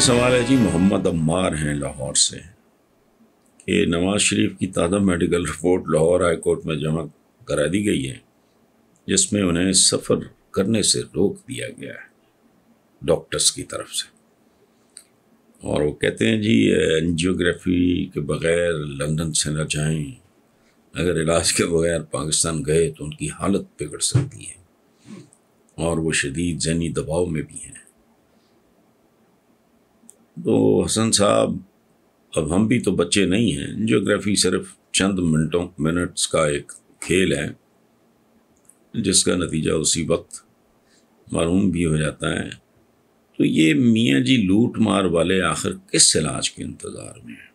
ये सवाल है जी, मोहम्मद अम्मार हैं लाहौर से कि नवाज शरीफ की ताज़ा medical report Lahore high court में जमा करा दी गई है, जिसमें उन्हें सफ़र करने से रोक दिया गया है डॉक्टर्स की तरफ से। और वो कहते हैं जी, एंजियोग्राफी के बग़ैर लंदन से न जाएं, अगर इलाज के बगैर पाकिस्तान गए तो उनकी हालत बिगड़ सकती है और वो शदीद ज़हनी दबाव में भी हैं। तो हसन साहब, अब हम भी तो बच्चे नहीं हैं। एंजियोग्राफी सिर्फ चंद मिनट्स का एक खेल है जिसका नतीजा उसी वक्त मालूम भी हो जाता है। तो ये मियाँ जी लूट मार वाले आखिर किस इलाज के इंतज़ार में हैं?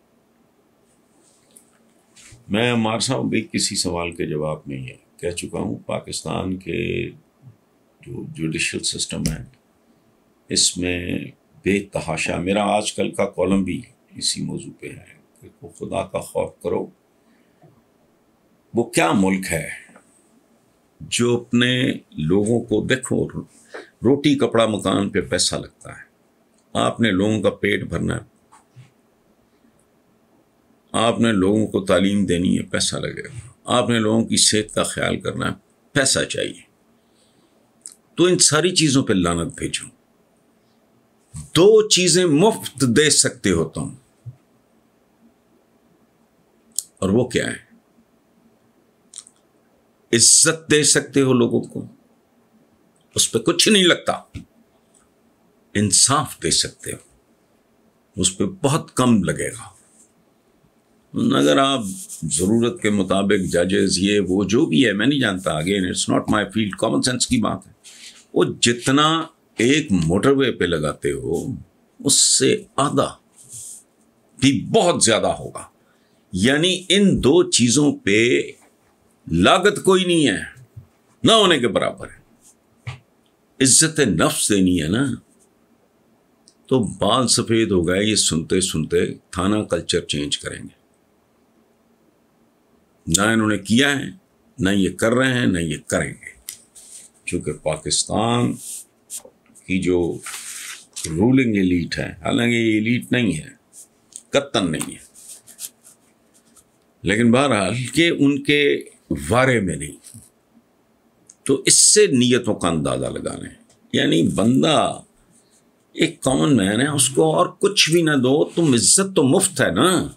मैं अम्मार साहब भी किसी सवाल के जवाब में ये कह चुका हूँ, पाकिस्तान के जो जुडिशल सिस्टम है इसमें बेतहाशा, मेरा आजकल का कॉलम भी इसी मौजू पे है कि वो खुदा का खौफ करो। वो क्या मुल्क है जो अपने लोगों को, देखो, रोटी कपड़ा मकान पे पैसा लगता है, आपने लोगों का पेट भरना है, आपने लोगों को तालीम देनी है, पैसा लगेगा, आपने लोगों की सेहत का ख्याल करना है, पैसा चाहिए। तो इन सारी चीज़ों पे लानत भेजो। दो चीज़ें मुफ्त दे सकते हो तुम, और वो क्या है? इज्जत दे सकते हो लोगों को, उस पर कुछ नहीं लगता। इंसाफ दे सकते हो, उस पर बहुत कम लगेगा। अगर आप ज़रूरत के मुताबिक जजेस, ये वो जो भी है, मैं नहीं जानता, again it's not my field, common sense की बात है, वो जितना एक मोटरवे पे लगाते हो उससे आधा भी बहुत ज़्यादा होगा। यानी इन दो चीज़ों पे लागत कोई नहीं है, ना होने के बराबर है। इज्जत नफ्स देनी है ना, तो बाल सफ़ेद हो गए ये सुनते सुनते थाना कल्चर चेंज करेंगे। ना इन्होंने किया है, ना ये कर रहे हैं, ना ये करेंगे। क्योंकि पाकिस्तान की जो रूलिंग एलीट है, हालांकि ये एलीट नहीं है, कत्तन नहीं है, लेकिन बहरहाल के उनके बारे में नहीं, तो इससे नीयतों का अंदाज़ा लगा लें। यानी बंदा एक कॉमन मैन है, उसको और कुछ भी ना दो, तुम इज्जत तो मुफ्त है ना,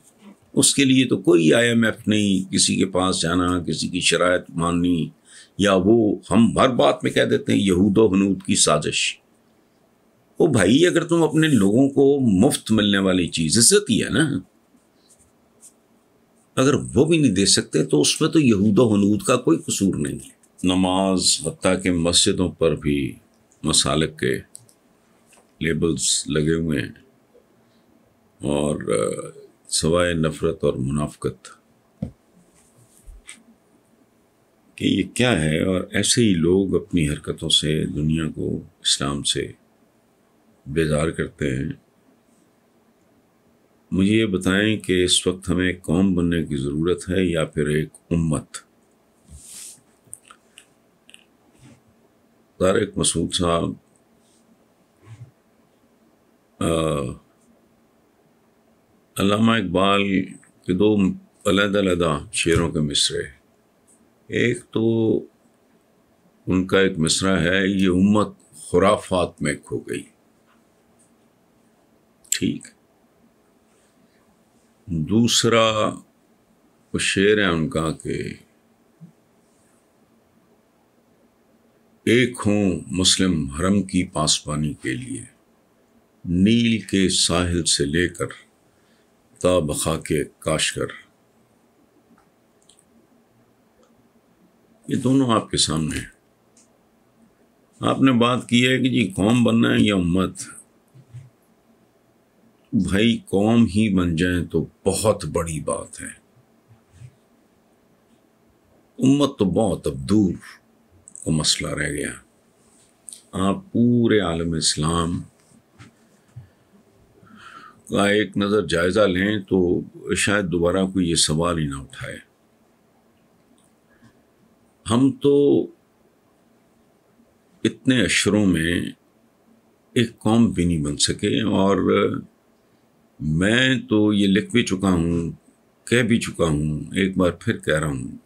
उसके लिए तो कोई IMF नहीं, किसी के पास जाना, किसी की शरायत माननी, या वो हम हर बात में कह देते हैं यहूदो हनूद की साजिश। ओ भाई, अगर तुम अपने लोगों को मुफ्त मिलने वाली चीज़ इज्जत ही है ना, अगर वो भी नहीं दे सकते तो उसमें तो यहूदो हनूद का कोई कसूर नहीं है। नमाज, हत्ता के मस्जिदों पर भी मसालिक के लेबल्स लगे हुए हैं, और सवाए नफ़रत और मुनाफ़कत कि ये क्या है। और ऐसे ही लोग अपनी हरकतों से दुनिया को इस्लाम से बेजार करते हैं। मुझे ये बताएं कि इस वक्त हमें एक कौम बनने की ज़रूरत है या फिर एक उम्मत? तारिक मसूद साहब अल्लामा इकबाल के दो अलग-अलग शेरों के मिसरे, एक तो उनका एक मिसरा है, ये उम्मत खुराफात में खो गई, ठीक। दूसरा वो शेर है उनका कि एक हूँ मुस्लिम हरम की पासबानी के लिए, नील के साहिल से लेकर ता बखा के काशकर। ये दोनों आपके सामने हैं। आपने बात की है कि जी कौम बनना है या उम्मत। भाई, कौम ही बन जाए तो बहुत बड़ी बात है, उम्मत तो बहुत अब दूर को मसला रह गया। आप पूरे आलम इस्लाम का एक नज़र जायज़ा लें तो शायद दोबारा कोई ये सवाल ही ना उठाए। हम तो इतने अशरों में एक कौम भी नहीं बन सके। और मैं तो ये लिख भी चुका हूँ, कह भी चुका हूँ, एक बार फिर कह रहा हूँ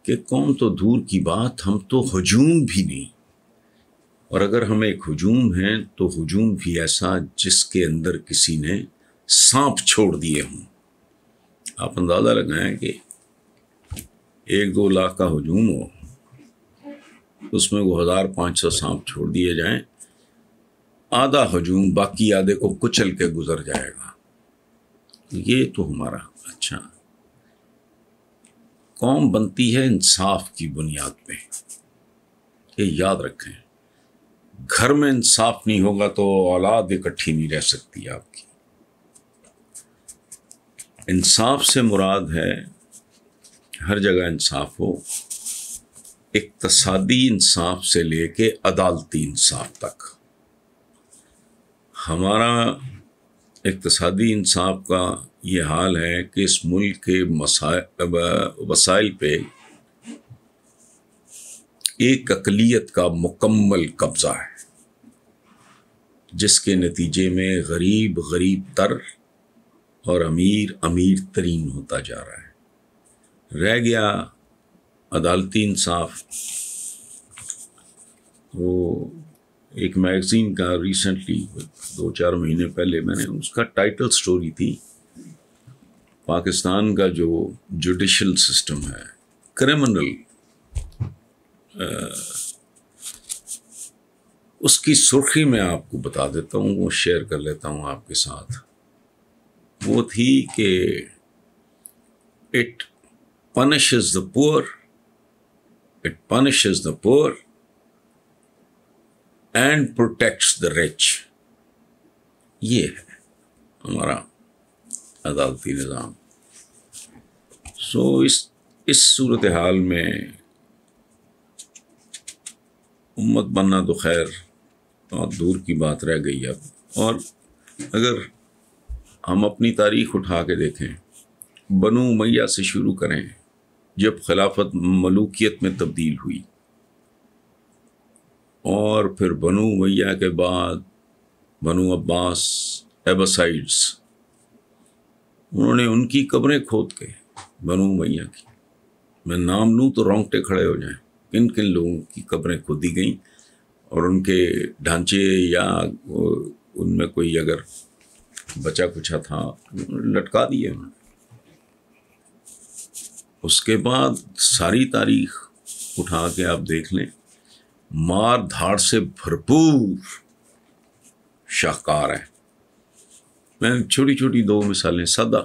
कि कौम तो दूर की बात, हम तो हजूम भी नहीं। और अगर हम एक हजूम हैं तो हजूम भी ऐसा जिसके अंदर किसी ने सांप छोड़ दिए हों। आप अंदाज़ा लगाएं कि 1-2 लाख का हजूम हो, उसमें वो 1500 सांप छोड़ दिए जाएं, आधा हजूम बाकी आधे को कुचल के गुजर जाएगा। ये तो हमारा अच्छा। कौम बनती है इंसाफ की बुनियाद पे, ये याद रखें। घर में इंसाफ नहीं होगा तो औलाद इकट्ठी नहीं रह सकती आपकी। इंसाफ से मुराद है हर जगह इंसाफ हो, इक्तसादी इंसाफ से लेके अदालती इंसाफ तक। हमारा इक्तसादी इंसाफ का ये हाल है कि इस मुल्क के वसाइल पे एक अक़लियत का मुकम्मल कब्जा है, जिसके नतीजे में गरीब गरीब तर और अमीर अमीर तरीन होता जा रहा है। रह गया अदालती इंसाफ। वो एक मैगज़ीन का रिसेंटली 2-4 महीने पहले मैंने उसका टाइटल स्टोरी थी, पाकिस्तान का जो जुडिशल सिस्टम है, क्रिमिनल, उसकी सुर्खी मैं आपको बता देता हूँ, वो शेयर कर लेता हूँ आपके साथ। वो थी कि it punishes the poor, it punishes the poor and protects the rich। ये है हमारा अदालती निज़ाम। सो इस सूरत हाल में उम्मत बनना तो खैर बहुत दूर की बात रह गई अब। और अगर हम अपनी तारीख उठा के देखें, बनु उमैया से शुरू करें, जब खिलाफत मलूकियत में तब्दील हुई, और फिर बनु उमैया के बाद बनु अब्बास, एबसाइड्स, उन्होंने उनकी कब्रें खोद के, बनु उमैया की, मैं नाम लूँ तो रोंगटे खड़े हो जाएं, किन किन लोगों की कब्रें खोदी गई और उनके ढांचे या उनमें कोई अगर बचा कुचा था लटका दिए उन्होंने। उसके बाद सारी तारीख उठा के आप देख लें, मार धाड़ से भरपूर शाहकार है। मैं छोटी छोटी 2 मिसालें, सदा